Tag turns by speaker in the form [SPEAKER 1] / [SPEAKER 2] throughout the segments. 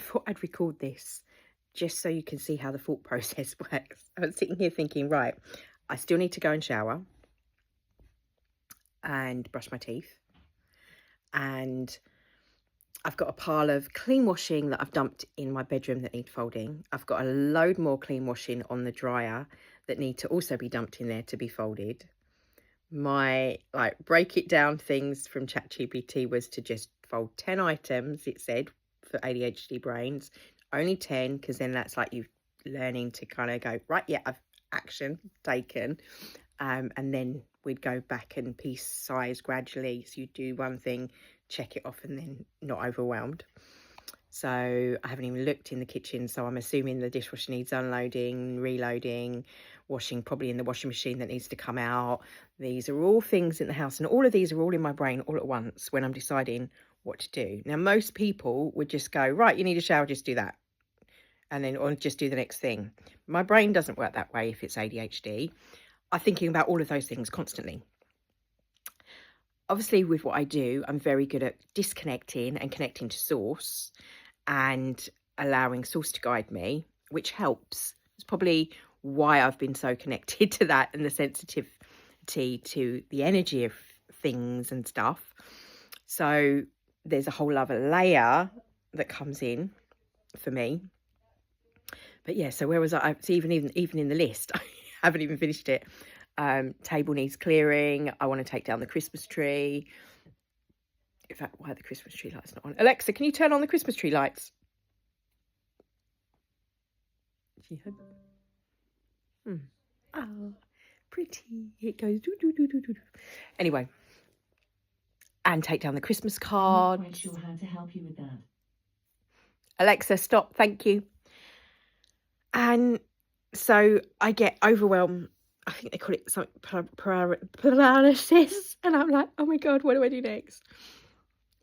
[SPEAKER 1] thought I'd record this just so you can see how the thought process works. I was sitting here thinking, right, I still need to go and shower and brush my teeth. And I've got a pile of clean washing that I've dumped in my bedroom that need folding. I've got a load more clean washing on the dryer that need to also be dumped in there to be folded. My break it down things from ChatGPT was to just fold 10 items, it said, for ADHD brains. Only 10, because then that's like you learning to kind of go, right, yeah, I've action taken. And then we'd go back and piece size gradually. So you do one thing, check it off, and then not overwhelmed. So I haven't even looked in the kitchen. So I'm assuming the dishwasher needs unloading, reloading, washing probably in the washing machine that needs to come out. These are all things in the house, and all of these are all in my brain all at once when I'm deciding what to do. Now, most people would just go, right, you need a shower, just do that. And then, or just do the next thing. My brain doesn't work that way if it's ADHD. I'm thinking about all of those things constantly. Obviously, with what I do, I'm very good at disconnecting and connecting to source and allowing source to guide me, which helps. It's probably why I've been so connected to that and the sensitivity to the energy of things and stuff. So there's a whole other layer that comes in for me. But yeah, so where was I? It's even in the list. I haven't even finished it. Table needs clearing. I want to take down the Christmas tree. In fact, why are the Christmas tree lights not on? Alexa, can you turn on the Christmas tree lights? Oh, pretty. It goes do do do do do. Anyway, and take down the Christmas card.
[SPEAKER 2] I'm not quite sure how to help you with that.
[SPEAKER 1] Alexa, stop. Thank you. And so I get overwhelmed. I think they call it something paralysis. And I'm like, oh my God, what do I do next?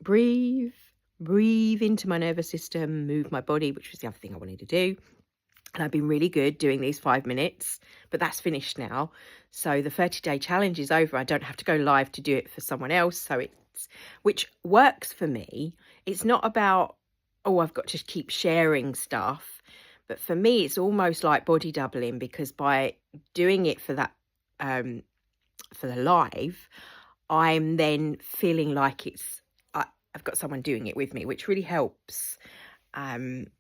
[SPEAKER 1] Breathe into my nervous system, move my body, which was the other thing I wanted to do. And I've been really good doing these 5 minutes, but that's finished now. So the 30-day challenge is over. I don't have to go live to do it for someone else. So which works for me. It's not about, oh, I've got to keep sharing stuff. But for me, it's almost like body doubling, because by doing it for that, for the live, I'm then feeling like I've got someone doing it with me, which really helps. And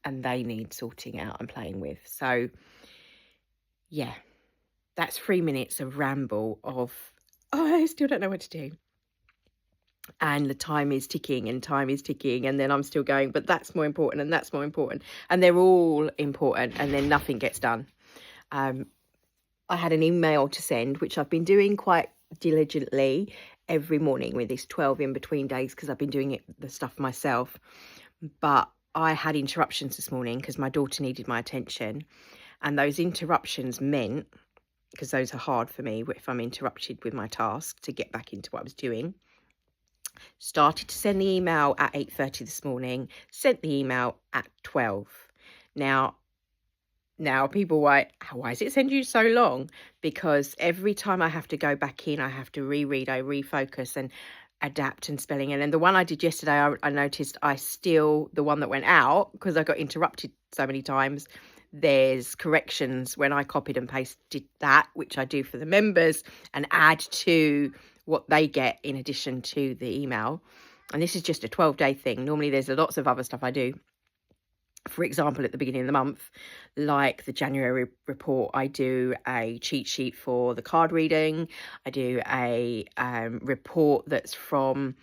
[SPEAKER 1] they need sorting out and playing with. So yeah, that's 3 minutes of ramble of, oh, I still don't know what to do. And the time is ticking, and then I'm still going, but that's more important, and that's more important. And they're all important, and then nothing gets done. I had an email to send, which I've been doing quite diligently every morning with this 12 in between days, because I've been doing the stuff myself. But I had interruptions this morning because my daughter needed my attention. And those interruptions meant, because those are hard for me if I'm interrupted with my task, to get back into what I was doing. Started to send the email at 8:30 this morning, sent the email at 12. Now people why does it send you so long? Because every time I have to go back in, I have to reread, I refocus and adapt and spelling. And then the one I did yesterday, I noticed the one that went out, because I got interrupted so many times, there's corrections when I copied and pasted that, which I do for the members, and add to what they get in addition to the email. And this is just a 12-day thing. Normally there's lots of other stuff I do. For example, at the beginning of the month, like the January report, I do a cheat sheet for the card reading. I do a report that's from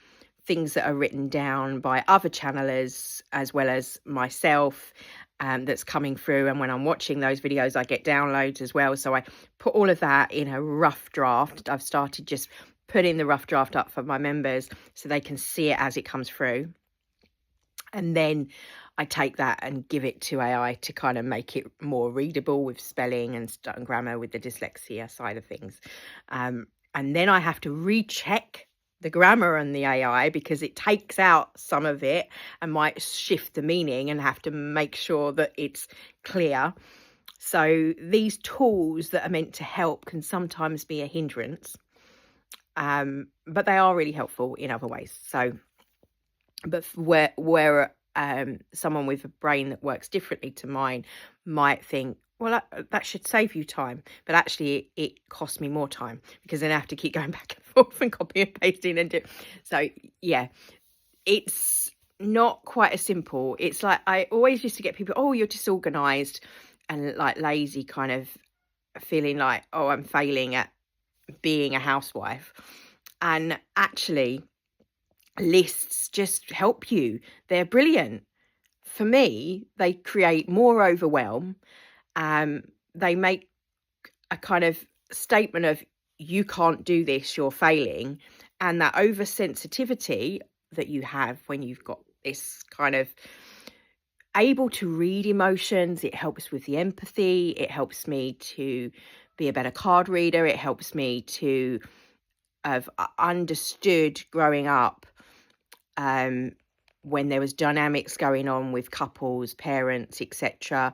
[SPEAKER 1] things that are written down by other channelers as well as myself, that's coming through. And when I'm watching those videos, I get downloads as well. So I put all of that in a rough draft. I've started just putting the rough draft up for my members so they can see it as it comes through. And then I take that and give it to AI to kind of make it more readable with spelling and grammar with the dyslexia side of things. And then I have to recheck the grammar and the AI, because it takes out some of it and might shift the meaning, and have to make sure that it's clear. So these tools that are meant to help can sometimes be a hindrance, but they are really helpful in other ways. So But where someone with a brain that works differently to mine might think, well, that should save you time. But actually, it costs me more time because then I have to keep going back and forth and copy and pasting and do. So, yeah, it's not quite as simple. It's like I always used to get people, oh, you're disorganized and like lazy, kind of feeling like, oh, I'm failing at being a housewife. And actually, lists just help you. They're brilliant. For me, they create more overwhelm. They make a kind of statement of, you can't do this, you're failing. And that oversensitivity that you have when you've got this kind of able to read emotions, it helps with the empathy. It helps me to be a better card reader. It helps me to have understood growing up when there was dynamics going on with couples, parents, etc.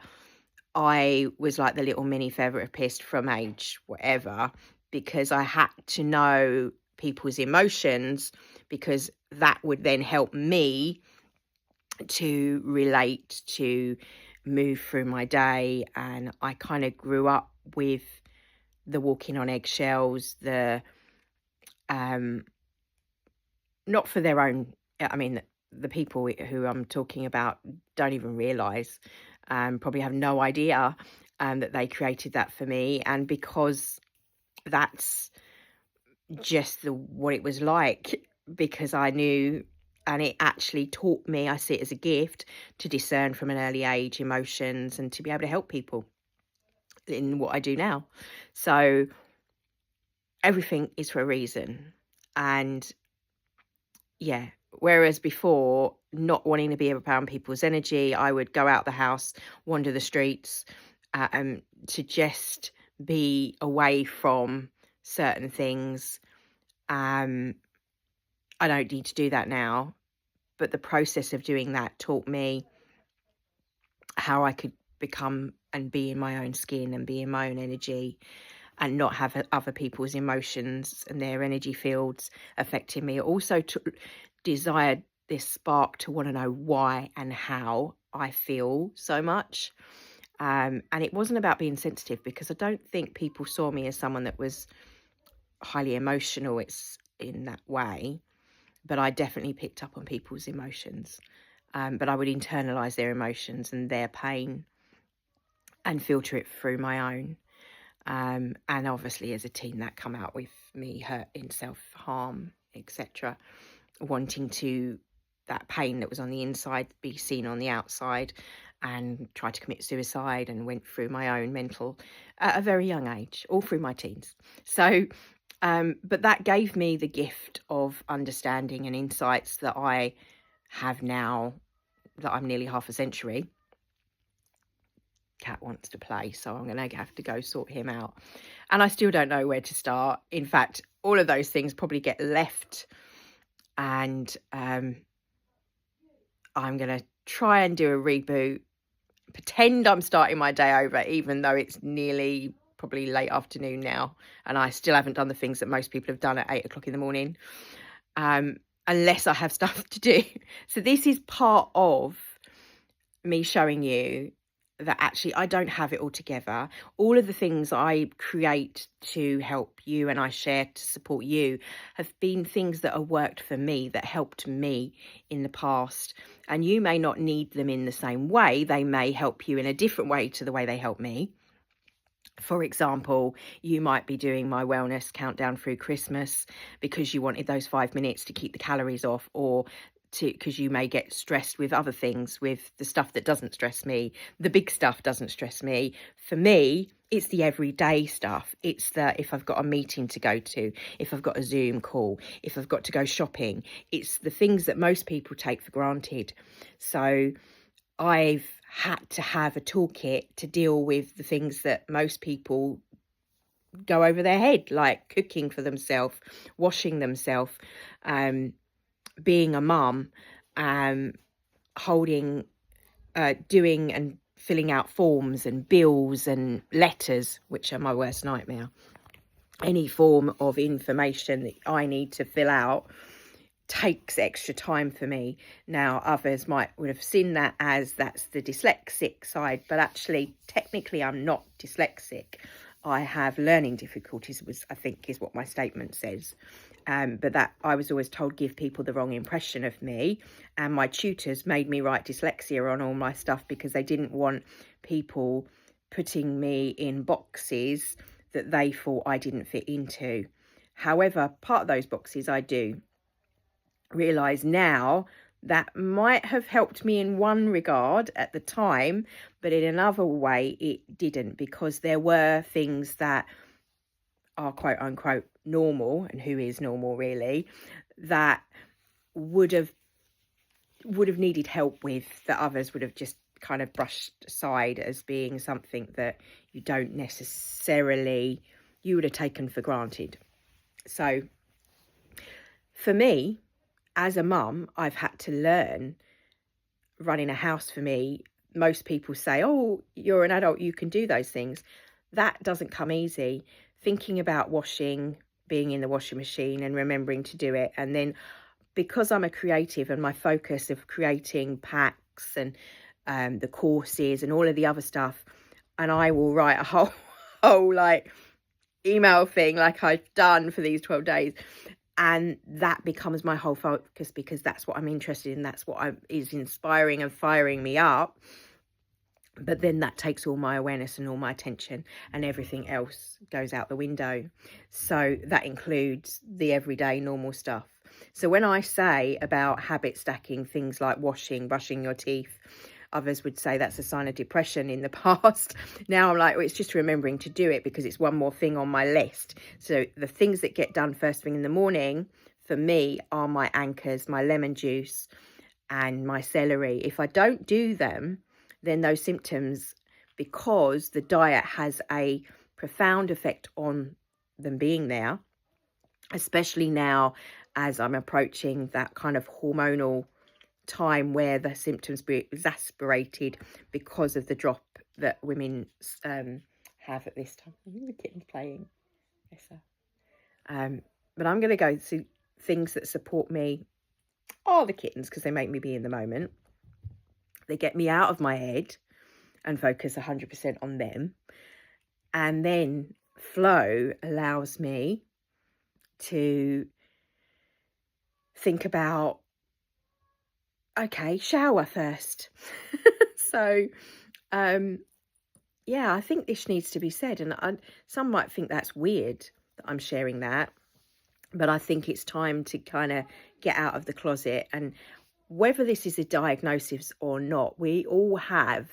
[SPEAKER 1] I was like the little mini therapist from age whatever, because I had to know people's emotions, because that would then help me to relate, to move through my day. And I kind of grew up with the walking on eggshells, the not for their own, I mean, the people who I'm talking about don't even realise, probably have no idea that they created that for me. And because that's just what it was like, because I knew, and it actually taught me, I see it as a gift, to discern from an early age emotions and to be able to help people in what I do now. So everything is for a reason. And yeah, whereas before, not wanting to be around people's energy, I would go out the house, wander the streets, to just be away from certain things. I don't need to do that now, but the process of doing that taught me how I could become and be in my own skin and be in my own energy, and not have other people's emotions and their energy fields affecting me. Also desired this spark to want to know why and how I feel so much. And it wasn't about being sensitive, because I don't think people saw me as someone that was highly emotional. It's in that way, but I definitely picked up on people's emotions. But I would internalize their emotions and their pain and filter it through my own. And obviously as a teen, that come out with me hurting, self-harm, etc. Wanting to, that pain that was on the inside, be seen on the outside, and tried to commit suicide and went through my own mental at a very young age, all through my teens. So, but that gave me the gift of understanding and insights that I have now, that I'm nearly half a century. Cat wants to play, so I'm going to have to go sort him out. And I still don't know where to start. In fact, all of those things probably get left, and I'm going to try and do a reboot, pretend I'm starting my day over, even though it's nearly probably late afternoon now, and I still haven't done the things that most people have done at 8 o'clock in the morning, unless I have stuff to do. So this is part of me showing you that actually I don't have it all together. All of the things I create to help you and I share to support you have been things that have worked for me, that helped me in the past. And you may not need them in the same way. They may help you in a different way to the way they help me. For example, you might be doing my wellness countdown through Christmas because you wanted those 5 minutes to keep the calories off, or because you may get stressed with other things, with the stuff that doesn't stress me. The big stuff doesn't stress me. For me, it's the everyday stuff. It's if I've got a meeting to go to, if I've got a Zoom call, if I've got to go shopping. It's the things that most people take for granted. So I've had to have a toolkit to deal with the things that most people go over their head, like cooking for themselves, washing themselves, being a mum, holding, doing and filling out forms and bills and letters, which are my worst nightmare. Any form of information that I need to fill out takes extra time for me. Now, others would have seen that as that's the dyslexic side, but actually, technically, I'm not dyslexic. I have learning difficulties, I think is what my statement says. But that I was always told give people the wrong impression of me, and my tutors made me write dyslexia on all my stuff because they didn't want people putting me in boxes that they thought I didn't fit into. However, part of those boxes I do realise now that might have helped me in one regard at the time, but in another way it didn't, because there were things that are quote unquote normal, and who is normal really, that would have needed help with, that others would have just kind of brushed aside as being something that you don't necessarily, you would have taken for granted. So for me, as a mum, I've had to learn running a house. For me, most people say, oh, you're an adult, you can do those things. That doesn't come easy. Thinking about washing, being in the washing machine and remembering to do it. And then because I'm a creative and my focus of creating packs and the courses and all of the other stuff, and I will write a whole like email thing like I've done for these 12 days. And that becomes my whole focus because that's what I'm interested in. That's what is inspiring and firing me up. But then that takes all my awareness and all my attention, and everything else goes out the window. So that includes the everyday normal stuff. So when I say about habit stacking, things like washing, brushing your teeth, others would say that's a sign of depression in the past. Now I'm like, well, it's just remembering to do it because it's one more thing on my list. So the things that get done first thing in the morning for me are my anchors, my lemon juice and my celery. If I don't do them, then those symptoms, because the diet has a profound effect on them being there, especially now as I'm approaching that kind of hormonal time where the symptoms be exasperated because of the drop that women have at this time. The kitten's playing. Yes, sir. But I'm going to go to things that support me. The kittens, because they make me be in the moment. They get me out of my head and focus 100% on them. And then flow allows me to think about, okay, shower first. So, yeah, I think this needs to be said. And some might think that's weird that I'm sharing that. But I think it's time to kind of get out of the closet. And whether this is a diagnosis or not, we all have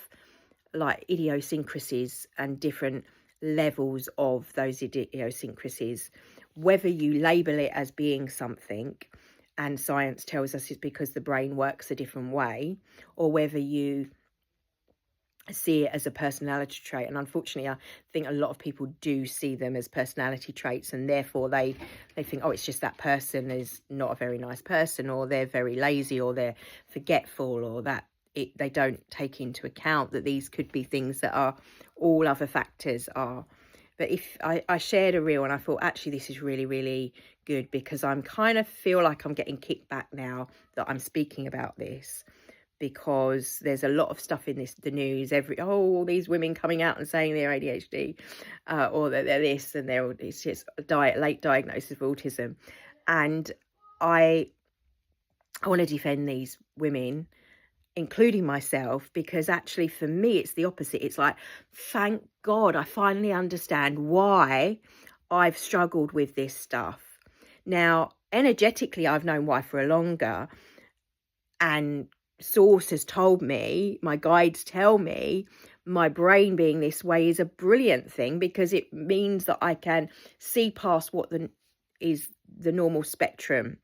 [SPEAKER 1] like idiosyncrasies and different levels of those idiosyncrasies. Whether you label it as being something, and science tells us it's because the brain works a different way, or whether you see it as a personality trait. And unfortunately, I think a lot of people do see them as personality traits, and therefore they think, oh, it's just that person is not a very nice person, or they're very lazy, or they're forgetful, or that they don't take into account that these could be things that are all other factors are. But if I shared a reel and I thought, actually, this is really, really good, because I'm kind of feel like I'm getting kickback now that I'm speaking about this, because there's a lot of stuff in the news, all these women coming out and saying they're ADHD, or that they're this, and it's just late diagnosis of autism. And I want to defend these women, including myself, because actually for me it's the opposite. It's like, thank God I finally understand why I've struggled with this stuff. Now, energetically, I've known why for a longer, and source has told me, my guides tell me, my brain being this way is a brilliant thing, because it means that I can see past what is the normal spectrum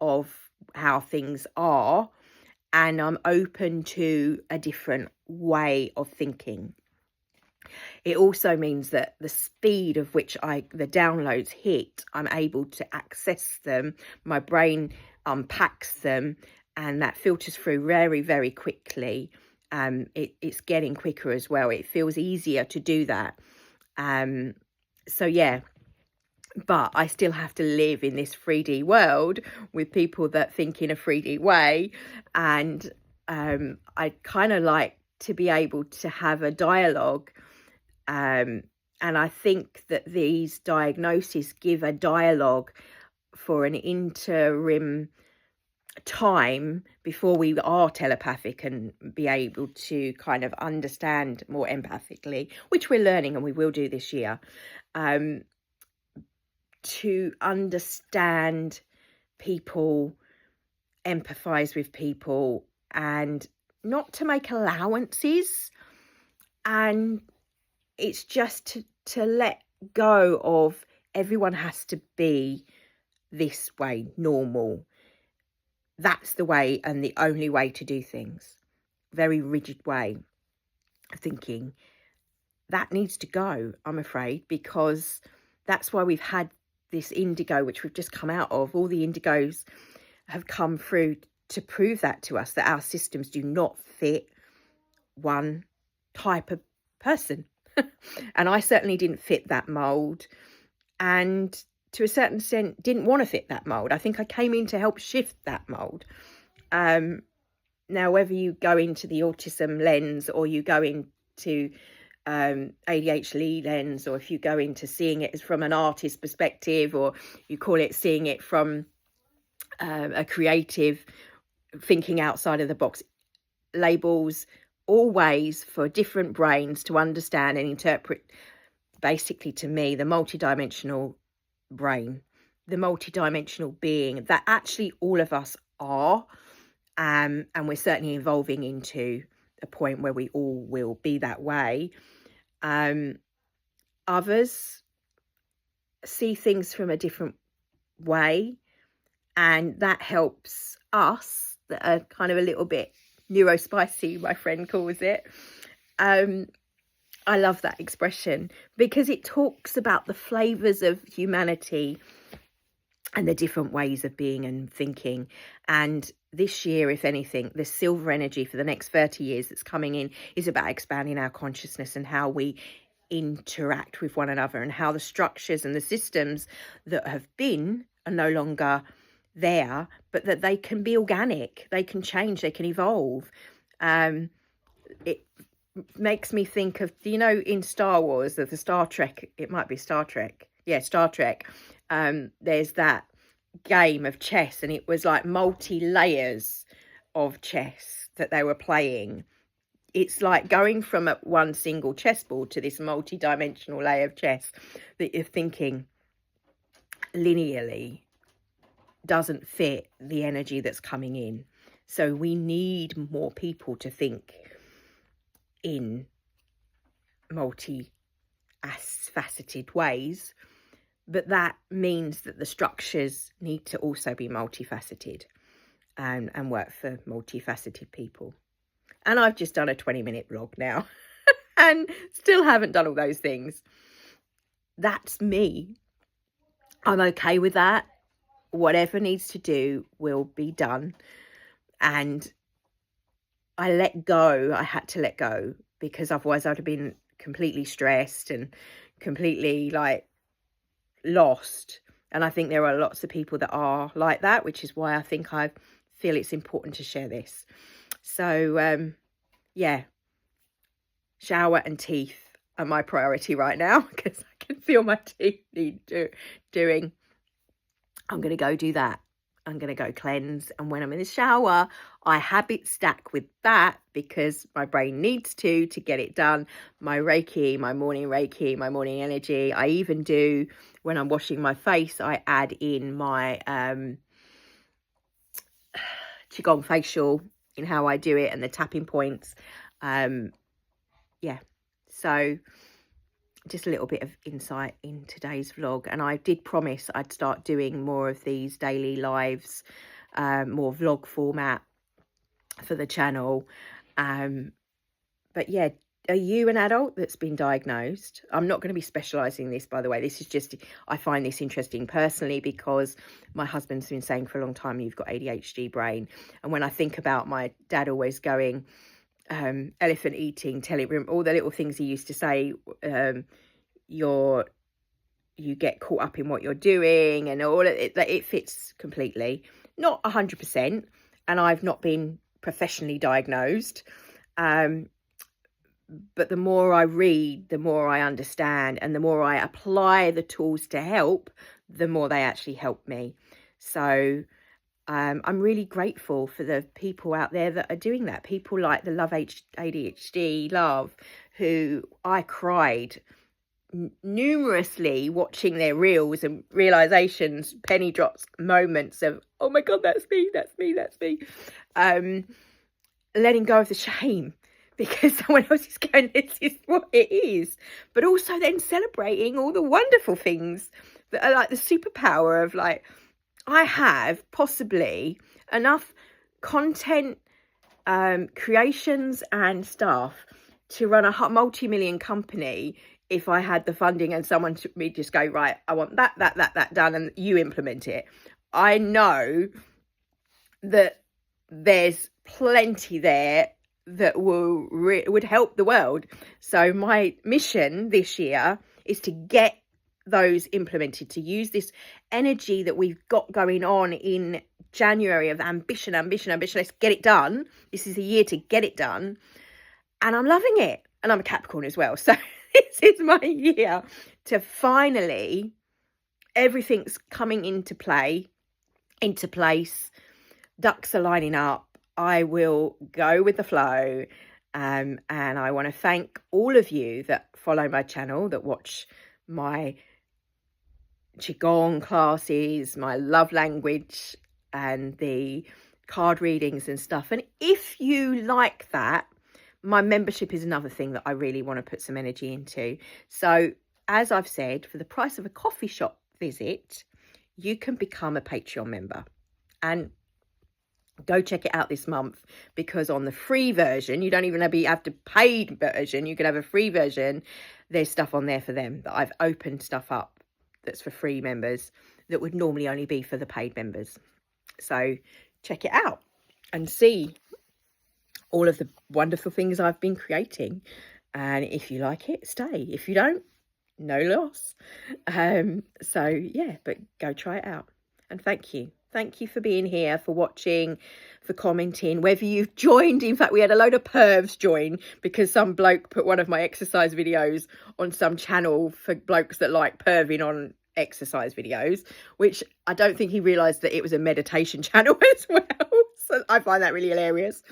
[SPEAKER 1] of how things are, and I'm open to a different way of thinking. It also means that the speed of which the downloads hit, I'm able to access them. My brain unpacks them, and that filters through very, very quickly. It's getting quicker as well. It feels easier to do that. So yeah, but I still have to live in this 3D world with people that think in a 3D way. And I kind of like to be able to have a dialogue. And I think that these diagnoses give a dialogue for an interim time before we are telepathic and be able to kind of understand more empathically, which we're learning and we will do this year. To understand people, empathize with people, and not to make allowances. And it's just to let go of everyone has to be this way, normal. That's the way and the only way to do things. Very rigid way of thinking. That needs to go, I'm afraid, because that's why we've had this indigo, which we've just come out of. All the indigos have come through to prove that to us, that our systems do not fit one type of person. And I certainly didn't fit that mold, and to a certain extent didn't want to fit that mold. I think I came in to help shift that mold. Now, whether you go into the autism lens or you go into ADHD lens, or if you go into seeing it as from an artist perspective, or you call it seeing it from a creative thinking outside of the box, labels, all ways for different brains to understand and interpret, basically, to me, the multidimensional brain, the multidimensional being that actually all of us are, and we're certainly evolving into a point where we all will be that way. Others see things from a different way, and that helps us that are kind of a little bit neurospicy, my friend calls it. I love that expression because it talks about the flavors of humanity and the different ways of being and thinking. And this year, if anything, the silver energy for the next 30 years that's coming in is about expanding our consciousness and how we interact with one another, and how the structures and the systems that have been are no longer there, but that they can be organic, they can change, they can evolve. It makes me think of, you know, in Star Wars, of the Star Trek, it might be Star Trek. Yeah, Star Trek. There's that game of chess, and it was like multi-layers of chess that they were playing. It's like going from one single chessboard to this multi-dimensional layer of chess that you're thinking linearly doesn't fit the energy that's coming in. So we need more people to think in multi-faceted ways, but that means that the structures need to also be multifaceted and work for multifaceted people. And I've just done a 20-minute vlog now and still haven't done all those things. That's me. I'm okay with that. Whatever needs to do will be done. And I let go. I had to let go, because otherwise I'd have been completely stressed and completely like lost. And I think there are lots of people that are like that, which is why I think I feel it's important to share this. So, yeah, shower and teeth are my priority right now, because I can feel my teeth need doing. I'm going to go do that. I'm going to go cleanse. And when I'm in the shower, I habit stack with that, because my brain needs to get it done. My Reiki, my morning energy. I even do, when I'm washing my face, I add in my Qigong facial in how I do it and the tapping points. Yeah, so just a little bit of insight in today's vlog. And I did promise I'd start doing more of these daily lives, more vlog format for the channel. But yeah, are you an adult that's been diagnosed? I'm not going to be specialising this, by the way. This is just, I find this interesting personally, because my husband's been saying for a long time, you've got ADHD brain. And when I think about my dad always going, elephant eating, telling him all the little things he used to say, you're you get caught up in what you're doing and all it, that it fits completely. Not 100%, and I've not been professionally diagnosed. But the more I read, the more I understand, and the more I apply the tools to help, the more they actually help me. So I'm really grateful for the people out there that are doing that. People like the ADHD Love, who I cried numerously watching their reels and realizations, penny drops moments of, oh my God, that's me, that's me, that's me. Letting go of the shame because someone else is going, this is what it is. But also then celebrating all the wonderful things that are like the superpower of like, I have possibly enough content, creations and stuff to run a multi-million company if I had the funding and someone to me just go, right, I want that done, and you implement it. I know that there's plenty there that would help the world. So my mission this year is to get those implemented, to use this energy that we've got going on in January of ambition. Let's get it done. This is a year to get it done. And I'm loving it. And I'm a Capricorn as well. So this is my year to finally, everything's coming into place. Ducks are lining up. I will go with the flow. And I want to thank all of you that follow my channel, that watch my Qigong classes, my love language, and the card readings and stuff. And if you like that, my membership is another thing that I really want to put some energy into. So as I've said, for the price of a coffee shop visit, you can become a Patreon member. And go check it out this month, because on the free version, you don't even have to paid version. You can have a free version. There's stuff on there for them that I've opened stuff up that's for free members that would normally only be for the paid members. So check it out and see all of the wonderful things I've been creating. And if you like it, stay. If you don't, no loss. So yeah, but go try it out. And thank you. Thank you for being here, for watching, for commenting, whether you've joined. In fact, we had a load of pervs join because some bloke put one of my exercise videos on some channel for blokes that like perving on exercise videos, which I don't think he realised that it was a meditation channel as well. So I find that really hilarious.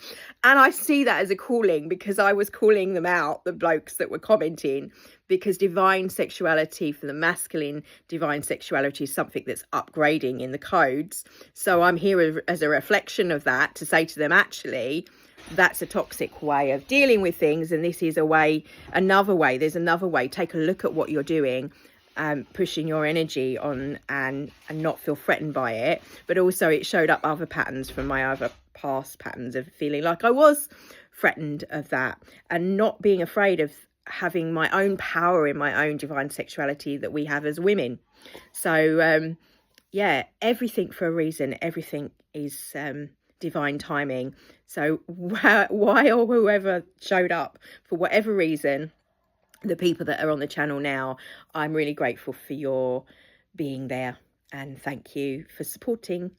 [SPEAKER 1] And I see that as a calling, because I was calling them out, the blokes that were commenting, because divine sexuality, for the masculine, divine sexuality is something that's upgrading in the codes. So I'm here as a reflection of that, to say to them, actually, that's a toxic way of dealing with things. And this is a way, another way. There's another way. Take a look at what you're doing. Pushing your energy on and not feel threatened by it. But also it showed up other patterns from my other past patterns of feeling like I was threatened of that, and not being afraid of having my own power in my own divine sexuality that we have as women. So yeah, everything for a reason. Everything is divine timing. So why or whoever showed up, for whatever reason, the people that are on the channel now, I'm really grateful for your being there, and thank you for supporting.